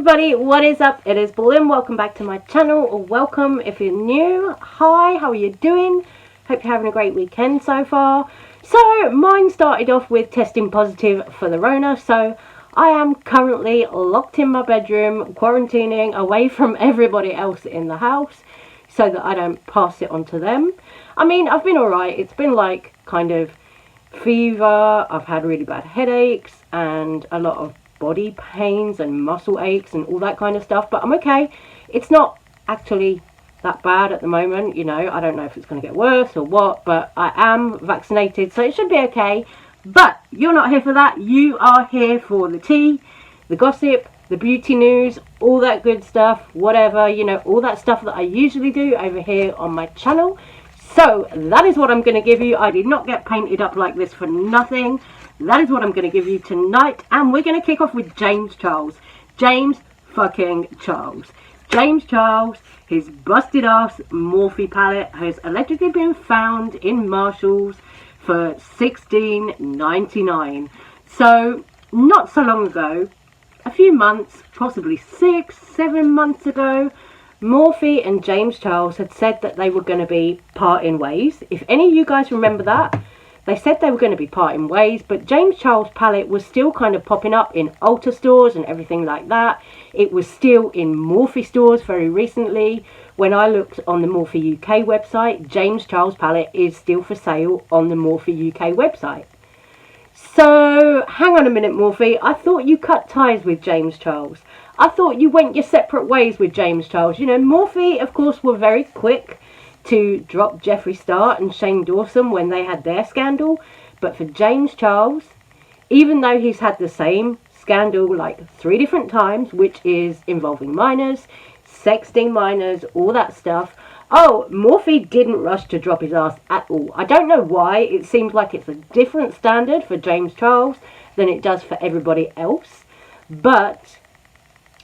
everybody, what is up? It is Ballin. Welcome back to my channel, or welcome if you're new. Hi, how are you doing? Hope you're having a great weekend so far. So mine started off with testing positive for the Rona, so I am currently locked in my bedroom, quarantining away from everybody else in the house so that I don't pass it on to them. I mean, I've been alright. It's been like kind of fever, I've had really bad headaches and a lot of body pains and muscle aches and all that kind of stuff, but I'm okay. It's not actually that bad at the moment, you know. I don't know if it's going to get worse or what, but I am vaccinated, so it should be okay. But you're not here for that. You are here for the tea, the gossip, the beauty news, all that good stuff, whatever, you know, all that stuff that I usually do over here on my channel. So that is what I'm going to give you. I did not get painted up like this for nothing. That is what I'm going to give you tonight. And we're going to kick off with James Charles. James fucking Charles. James Charles, his busted ass Morphe palette has allegedly been found in Marshalls for $16.99. So not so long ago, a few months, possibly 6-7 months ago, Morphe and James Charles had said that they were going to be parting ways. If any of you guys remember that, they said they were going to be parting ways, but James Charles palette was still kind of popping up in Ulta stores and everything like that. It was still in Morphe stores very recently. When I looked on the Morphe UK website, James Charles palette is still for sale on the Morphe UK website. So, hang on a minute, Morphe. I thought you cut ties with James Charles. I thought you went your separate ways with James Charles. You know, Morphe, of course, were very quick to drop Jeffree Star and Shane Dawson when they had their scandal. But for James Charles, even though he's had the same scandal like 3 different times, which is involving minors, sexting minors, all that stuff, oh, Morphe didn't rush to drop his ass at all. I don't know why. It seems like it's a different standard for James Charles than it does for everybody else. But,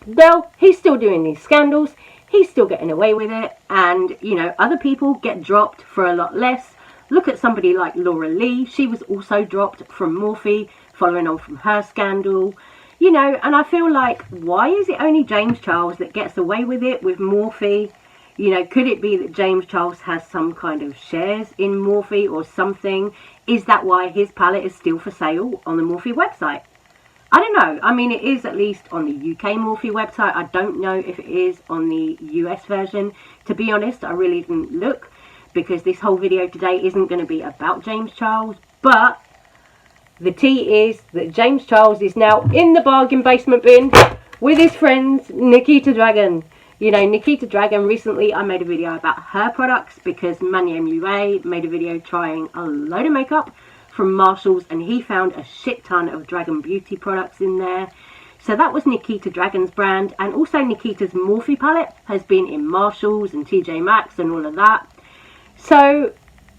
well, he's still doing these scandals. He's still getting away with it. And, you know, other people get dropped for a lot less. Look at somebody like Laura Lee. She was also dropped from Morphe, following on from her scandal. You know, and I feel like, why is it only James Charles that gets away with it with Morphe? You know, could it be that James Charles has some kind of shares in Morphe or something? Is that why his palette is still for sale on the Morphe website? I don't know. I mean, it is at least on the UK Morphe website. I don't know if it is on the US version. To be honest, I really didn't look, because this whole video today isn't going to be about James Charles. But the tea is that James Charles is now in the bargain basement bin with his friends Nikita Dragun. You know, Nikita Dragun, recently I made a video about her products because Manny MUA made a video trying a load of makeup from Marshalls, and he found a shit ton of Dragun Beauty products in there. So that was Nikita Dragun's brand, and also Nikita's Morphe palette has been in Marshalls and TJ Maxx and all of that. So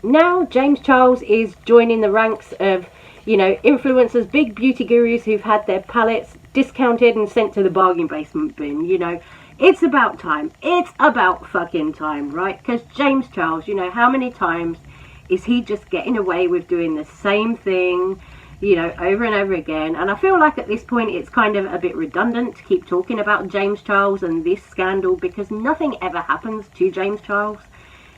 now James Charles is joining the ranks of, you know, influencers, big beauty gurus who've had their palettes discounted and sent to the bargain basement bin. You know, it's about time. It's about fucking time, right? Because James Charles, you know, how many times is he just getting away with doing the same thing, you know, over and over again? And I feel like at this point it's kind of a bit redundant to keep talking about James Charles and this scandal, because nothing ever happens to James Charles.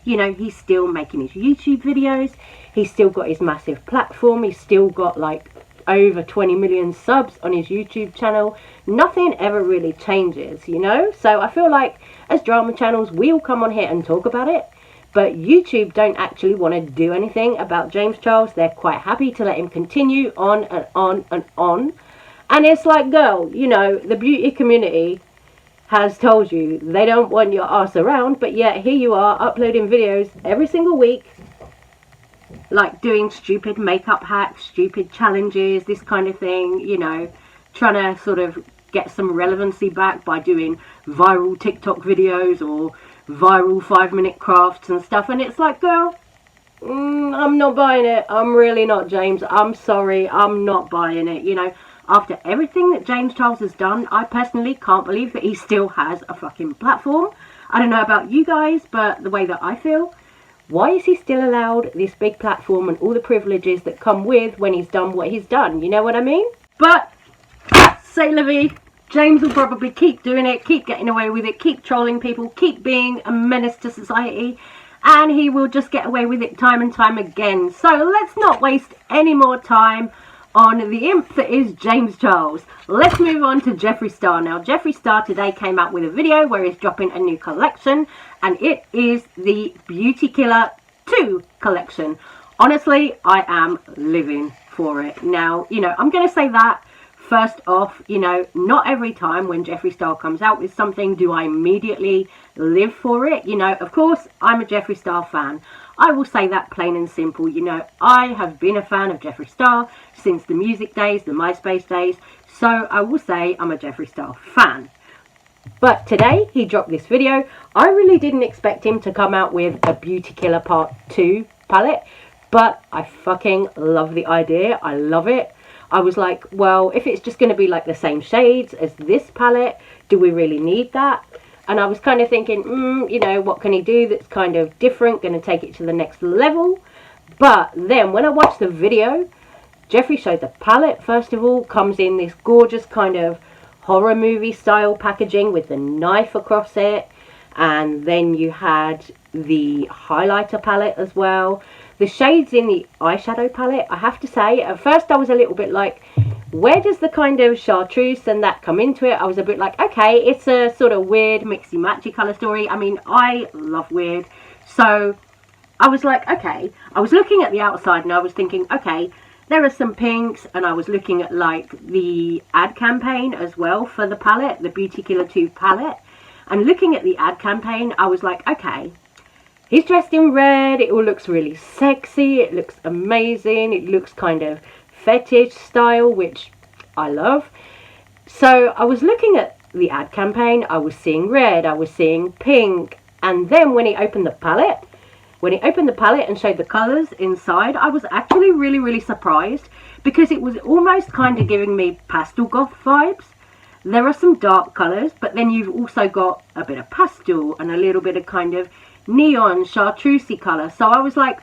You know, he's still making his YouTube videos. He's still got his massive platform. He's still got like over 20 million subs on his YouTube channel. Nothing ever really changes, you know? So I feel like as drama channels, we'll come on here and talk about it. But YouTube don't actually want to do anything about James Charles. They're quite happy to let him continue on and on and on. And it's like, girl, you know, the beauty community has told you they don't want your ass around, but yet here you are uploading videos every single week, like doing stupid makeup hacks, stupid challenges, this kind of thing, you know, trying to sort of get some relevancy back by doing viral TikTok videos or viral 5-minute crafts and stuff. And it's like, girl, I'm not buying it. I'm really not, James. I'm sorry, I'm not buying it. You know, after everything that James Charles has done, I personally can't believe that he still has a fucking platform. I don't know about you guys, but the way that I feel, why is he still allowed this big platform and all the privileges that come with when he's done what he's done? You know what I mean? But, say la vie. James will probably keep doing it, keep getting away with it, keep trolling people, keep being a menace to society, and he will just get away with it time and time again. So let's not waste any more time on the imp that is James Charles. Let's move on to Jeffree Star. Now, Jeffree Star today came out with a video where he's dropping a new collection, and it is the Beauty Killer 2 collection. Honestly, I am living for it. Now, you know, I'm going to say that first off, you know, not every time when Jeffree Star comes out with something do I immediately live for it. You know, of course, I'm a Jeffree Star fan. I will say that plain and simple. You know, I have been a fan of Jeffree Star since the music days, the MySpace days. So I will say I'm a Jeffree Star fan. But today he dropped this video. I really didn't expect him to come out with a Beauty Killer Part 2 palette. But I fucking love the idea. I love it. I was like, well, if it's just going to be like the same shades as this palette, do we really need that? And I was kind of thinking, you know, what can he do that's kind of different, going to take it to the next level? But then when I watched the video, Jeffree showed the palette, first of all, comes in this gorgeous kind of horror movie style packaging with the knife across it. And then you had the highlighter palette as well. The shades in the eyeshadow palette, I have to say, at first I was a little bit like, where does the kind of chartreuse and that come into it? I was a bit like, okay, it's a sort of weird mixy-matchy colour story. I mean, I love weird. So I was like, okay. I was looking at the outside and I was thinking, okay, there are some pinks. And I was looking at like the ad campaign as well for the palette, the Beauty Killer 2 palette. And looking at the ad campaign, I was like, okay. He's dressed in red, it all looks really sexy, it looks amazing, it looks kind of fetish style, which I love. So I was looking at the ad campaign, I was seeing red, I was seeing pink, and then when he opened the palette and showed the colours inside, I was actually really surprised, because it was almost kind of giving me pastel goth vibes. There are some dark colours, but then you've also got a bit of pastel and a little bit of kind of neon chartreusey colour. So I was like,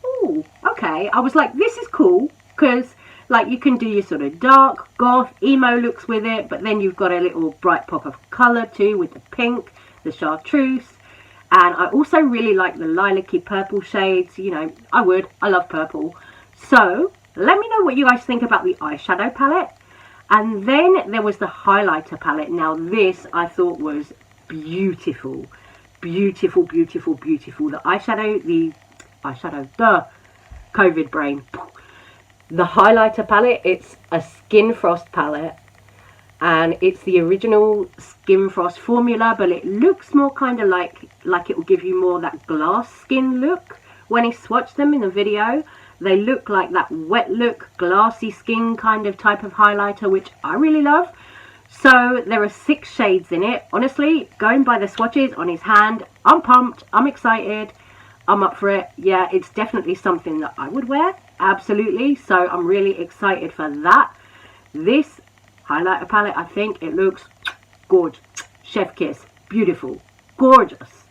oh, okay. I was like, this is cool, because like you can do your sort of dark goth emo looks with it, but then you've got a little bright pop of colour too with the pink, the chartreuse. And I also really like the lilac-y purple shades. You know, I love purple. So let me know what you guys think about the eyeshadow palette. And then there was the highlighter palette. Now this I thought was beautiful. Beautiful. The COVID brain. The highlighter palette, it's a Skin Frost palette. And it's the original Skin Frost formula, but it looks more kind of like it will give you more that glass skin look. When he swatched them in the video, they look like that wet look, glassy skin kind of type of highlighter, which I really love. So there are 6 shades in it. Honestly, going by the swatches on his hand, I'm pumped, I'm excited, I'm up for it. Yeah, it's definitely something that I would wear, absolutely. So I'm really excited for that. This highlighter palette, I think it looks gorgeous. Chef kiss, beautiful, gorgeous.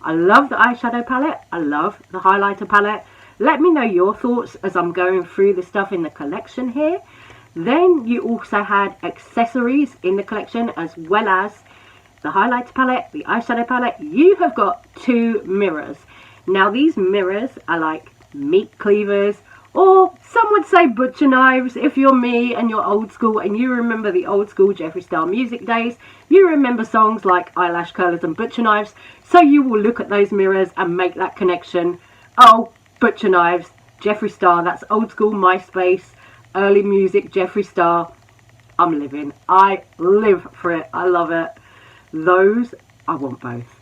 I love the eyeshadow palette, I love the highlighter palette. Let me know your thoughts as I'm going through the stuff in the collection here. Then you also had accessories in the collection, as well as the highlighter palette, the eyeshadow palette. You have got 2 mirrors. Now these mirrors are like meat cleavers, or some would say butcher knives if you're me and you're old school and you remember the old school Jeffree Star music days. You remember songs like eyelash curlers and butcher knives, so you will look at those mirrors and make that connection. Oh, butcher knives, Jeffree Star, that's old school MySpace, early music, Jeffree Star. I'm living. I live for it. I love it. Those, I want both.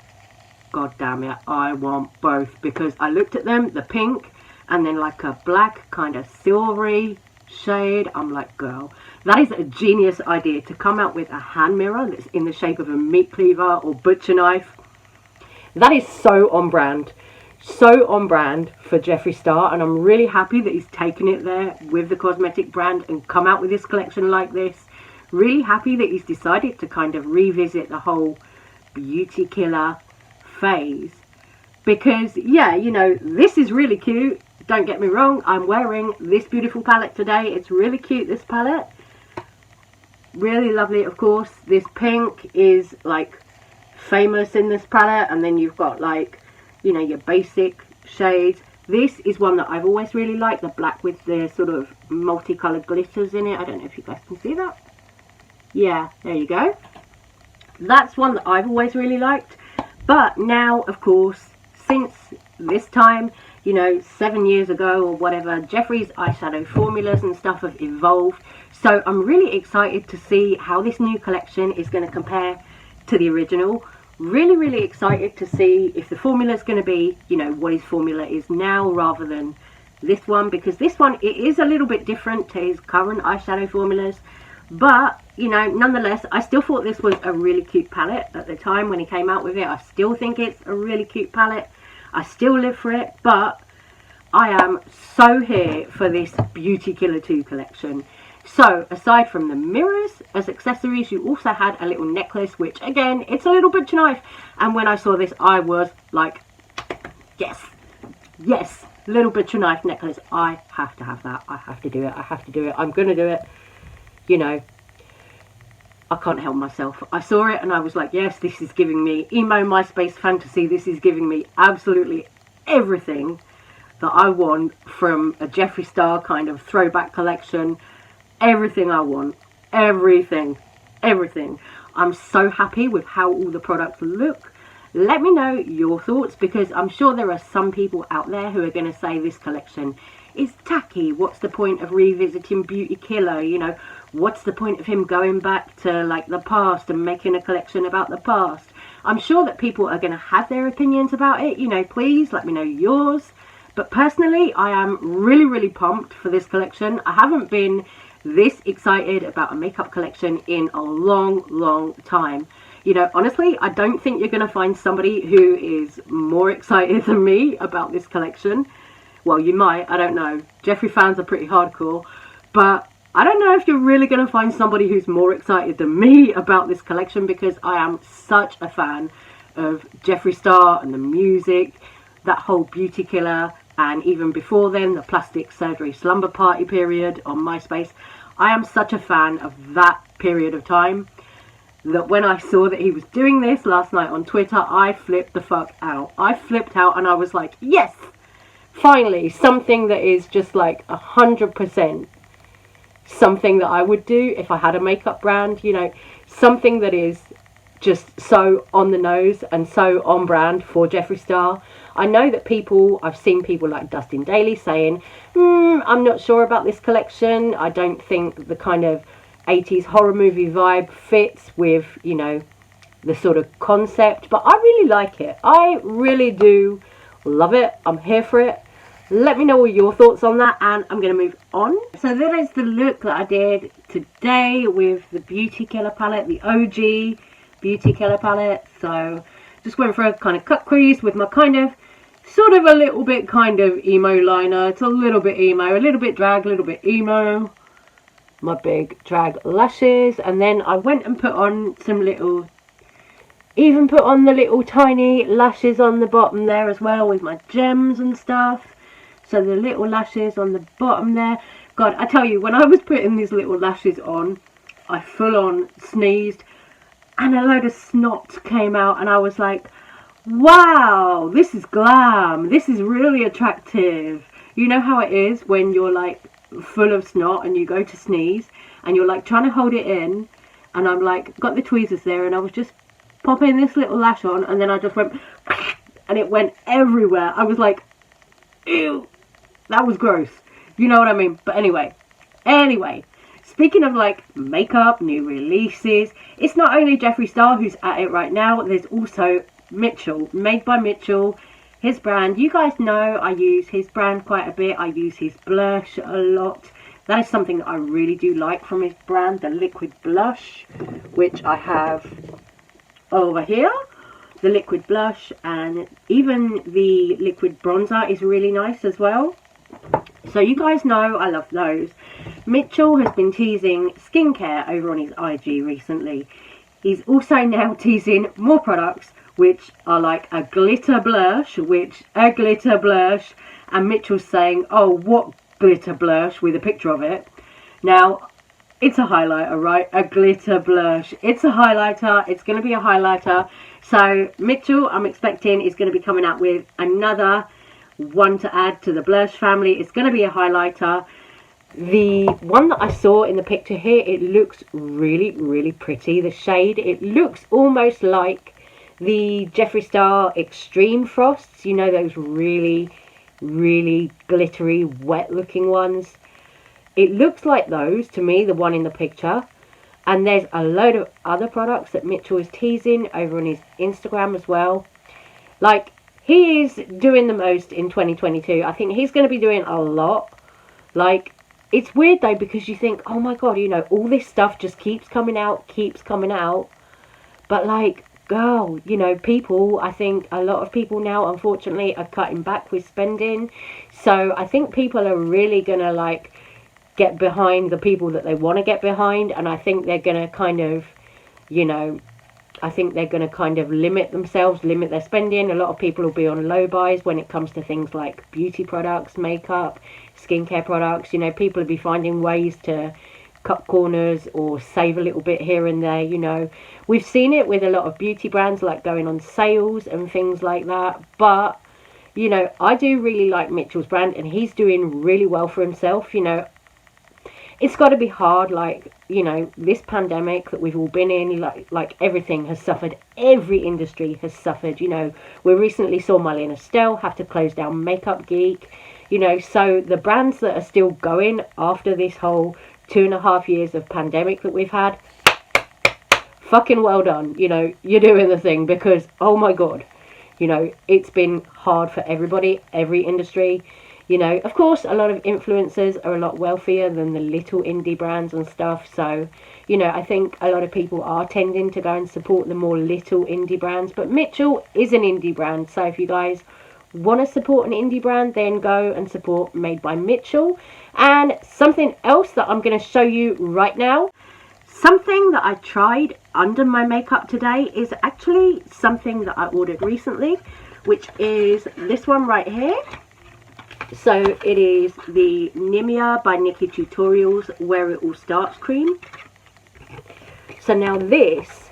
God damn it, I want both, because I looked at them, the pink, and then like a black kind of silvery shade. I'm like, girl, that is a genius idea, to come out with a hand mirror that's in the shape of a meat cleaver or butcher knife. That is so on brand. So on brand for Jeffree Star, and I'm really happy that he's taken it there with the cosmetic brand and come out with this collection like this. Really happy that he's decided to kind of revisit the whole beauty killer phase, because yeah, you know, this is really cute. Don't get me wrong, I'm wearing this beautiful palette today. It's really cute, this palette. really lovely. Of course, this pink is like famous in this palette, and then you've got like, you know, your basic shades. This is one that I've always really liked, the black with the sort of multicolored glitters in it. I don't know if you guys can see that. Yeah, there you go. That's one that I've always really liked. But now, of course, since this time, you know, 7 years ago or whatever, Jeffree's eyeshadow formulas and stuff have evolved. So I'm really excited to see how this new collection is going to compare to the original. Really excited to see if the formula is going to be, you know, what his formula is now rather than this one, because this one, it is a little bit different to his current eyeshadow formulas. But, you know, nonetheless, I still thought this was a really cute palette at the time when he came out with it. I still think it's a really cute palette. I still live for it, but I am so here for this Beauty Killer 2 collection. So, aside from the mirrors as accessories, you also had a little necklace, which, again, it's a little butcher knife. And when I saw this, I was like, yes, little butcher knife necklace. I have to have that. I have to do it. I have to do it. I'm going to do it. You know, I can't help myself. I saw it and I was like, yes, this is giving me emo MySpace fantasy. This is giving me absolutely everything that I want from a Jeffree Star kind of throwback collection. Everything I want. Everything. I'm so happy with how all the products look. Let me know your thoughts, because I'm sure there are some people out there who are going to say this collection is tacky. What's the point of revisiting Beauty Killer? You know, what's the point of him going back to like the past and making a collection about the past? I'm sure that people are going to have their opinions about it. You know, please let me know yours. But personally, I am really pumped for this collection. I haven't been this excited about a makeup collection in a long time. You know, honestly, I don't think you're going to find somebody who is more excited than me about this collection. Well, you might, I don't know. Jeffree fans are pretty hardcore, but I don't know if you're really going to find somebody who's more excited than me about this collection, because I am such a fan of Jeffree Star and the music, that whole Beauty Killer, and even before then, the Plastic Surgery Slumber Party period on MySpace. I am such a fan of that period of time that when I saw that he was doing this last night on Twitter, I flipped the fuck out. I flipped out and I was like, yes! Finally, something that is just like 100% something that I would do if I had a makeup brand, you know, something that is just so on the nose and so on brand for Jeffree Star. I know that I've seen people like Dustin Daly saying, I'm not sure about this collection. I don't think the kind of 80s horror movie vibe fits with, you know, the sort of concept, but I really like it. I really do love it. I'm here for it. Let me know all your thoughts on that, and I'm going to move on. So that is the look that I did today with the Beauty Killer palette, the OG Beauty Killer palette. So just went for a kind of cut crease with my kind of, sort of a little bit kind of emo liner. It's a little bit emo, a little bit drag, a little bit emo. My big drag lashes, and then I went and put on some little, even put on the little tiny lashes on the bottom there as well with my gems and stuff. So the little lashes on the bottom there. God, I tell you, when I was putting these little lashes on, I full on sneezed and a load of snot came out, and I was like, wow, this is glam. This is really attractive. You know how it is when you're like full of snot and you go to sneeze and you're like trying to hold it in, and I'm like got the tweezers there and I was just popping this little lash on, and then I just went and it went everywhere. I was like, ew, that was gross. You know what I mean? But anyway, speaking of like makeup, new releases, it's not only Jeffree Star who's at it right now. There's also Mitchell, made by Mitchell, his brand. You guys know I use his brand quite a bit. I use his blush a lot. That is something that I really do like from his brand, the liquid blush, which I have over here. The liquid blush, and even the liquid bronzer is really nice as well. So you guys know I love those. Mitchell has been teasing skincare over on his IG recently. He's also now teasing more products, which are like a glitter blush, and Mitchell's saying, oh, what glitter blush, with a picture of it. Now, It's a highlighter, right? A glitter blush. It's a highlighter. It's going to be a highlighter. So Mitchell, I'm expecting, is going to be coming out with another one to add to the blush family. It's going to be a highlighter. The one that I saw in the picture here, it looks really, really pretty. The shade, it looks almost like the Jeffree Star Extreme Frosts. You know, those really, really glittery, wet looking ones. It looks like those to me, the one in the picture. And there's a load of other products that Mitchell is teasing over on his Instagram as well. Like, he is doing the most in 2022. I think he's going to be doing a lot. Like, it's weird though, because you think, oh my god, you know, all this stuff just keeps coming out. But like, girl, you know, people, I think a lot of people now, unfortunately, are cutting back with spending. So I think people are really going to like get behind the people that they want to get behind, and I think they're going to kind of, you know, I think they're going to kind of limit themselves, limit their spending. A lot of people will be on low buys when it comes to things like beauty products, makeup, skincare products. You know, people will be finding ways to cut corners or save a little bit here and there. You know, we've seen it with a lot of beauty brands, like going on sales and things like that. But, you know, I do really like Mitchell's brand, and he's doing really well for himself. You know, it's got to be hard, like, you know, this pandemic that we've all been in, like everything has suffered. Every industry has suffered. You know, we recently saw Marlene Estelle have to close down Makeup Geek. You know, so the brands that are still going after this whole 2.5 years of pandemic that we've had, fucking well done. You know, you're doing the thing, because, oh my god, you know, it's been hard for everybody, every industry. You know, of course, a lot of influencers are a lot wealthier than the little indie brands and stuff. So, you know, I think a lot of people are tending to go and support the more little indie brands. But Mitchell is an indie brand. So if you guys want to support an indie brand, then go and support Made by Mitchell. And something else that I'm going to show you right now. Something that I tried under my makeup today is actually something that I ordered recently, which is this one right here. So it is the Nimia by Nikki Tutorials Where It All Starts cream. So now this,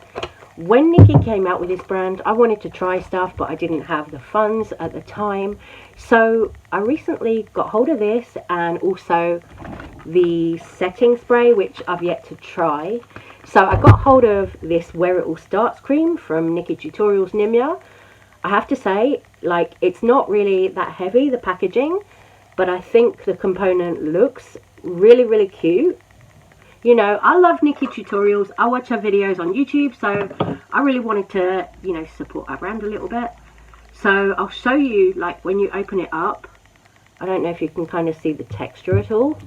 when Nikki came out with this brand, I wanted to try stuff, but I didn't have the funds at the time. So I recently got hold of this, and also the setting spray, which I've yet to try. So I got hold of this Where It All Starts cream from Nikki Tutorials Nimia. I have to say, like, it's not really that heavy, the packaging, but I think the component looks really, really cute. You know, I love Nikki Tutorials. I watch her videos on YouTube, so I really wanted to, you know, support her brand a little bit. So I'll show you, like, when you open it up. I don't know if you can kind of see the texture at all.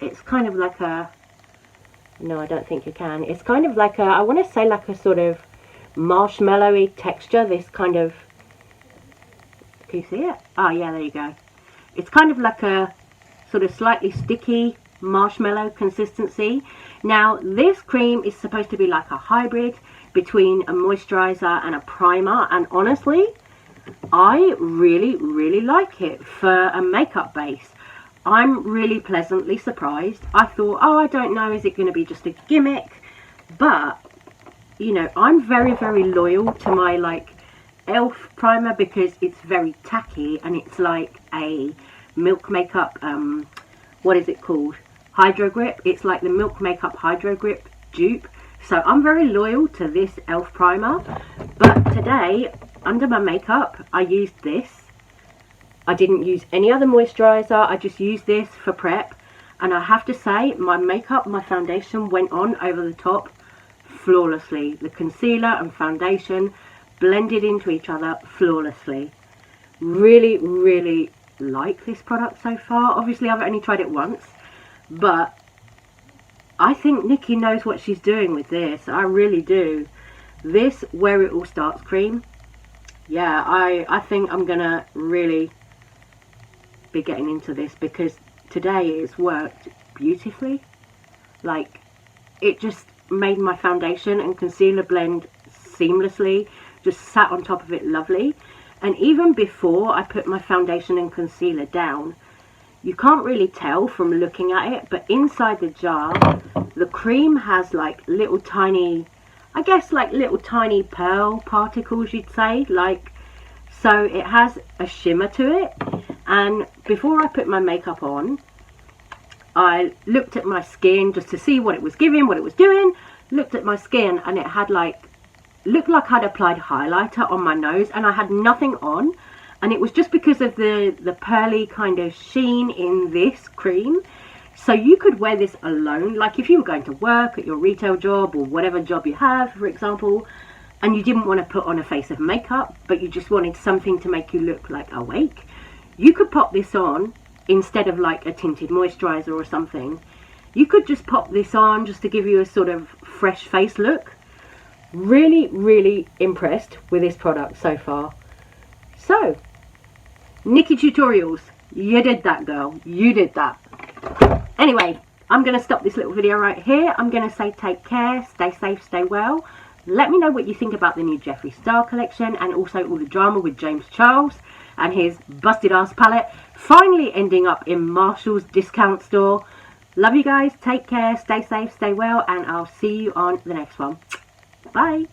It's kind of like a, no, I don't think you can. It's kind of like a, I want to say like a sort of marshmallowy texture. This kind of, can you see it? Oh yeah, there you go. It's kind of like a sort of slightly sticky marshmallow consistency. Now this cream is supposed to be like a hybrid between a moisturizer and a primer, and honestly I really, really like it for a makeup base. I'm really pleasantly surprised. I thought, oh, I don't know, is it going to be just a gimmick? But you know, I'm very, very loyal to my, like, e.l.f. primer, because it's very tacky, and it's like a Milk Makeup, what is it called? Hydro Grip. It's like the Milk Makeup Hydro Grip dupe. So I'm very loyal to this e.l.f. primer. But today, under my makeup, I used this. I didn't use any other moisturizer. I just used this for prep. And I have to say, my makeup, my foundation went on over the top flawlessly. The concealer and foundation blended into each other flawlessly. Really, really like this product so far. Obviously, I've only tried it once, but I think Nikki knows what she's doing with this. I really do. This Where It All Starts cream, yeah, I think I'm gonna really be getting into this, because today it's worked beautifully. Like, it just made my foundation and concealer blend seamlessly, just sat on top of it lovely. And even before I put my foundation and concealer down, You can't really tell from looking at it, but inside the jar, the cream has like little tiny, I guess like little tiny pearl particles, you'd say, like, so it has a shimmer to it. And before I put my makeup on, I looked at my skin just to see what it was giving, what it was doing. Looked at my skin, and it had like, looked like I'd applied highlighter on my nose, and I had nothing on. And it was just because of the pearly kind of sheen in this cream. So you could wear this alone, like if you were going to work at your retail job or whatever job you have, for example, and you didn't want to put on a face of makeup, but you just wanted something to make you look like awake. You could pop this on instead of like a tinted moisturizer or something. You could just pop this on just to give you a sort of fresh face look. Really, really impressed with this product so far. So, Nikki Tutorials, you did that, girl. You did that. Anyway, I'm going to stop this little video right here. I'm going to say take care, stay safe, stay well. Let me know what you think about the new Jeffree Star collection, and also all the drama with James Charles and his busted ass palette finally ending up in Marshall's discount store. Love you guys. Take care, stay safe, stay well, and I'll see you on the next one. Bye.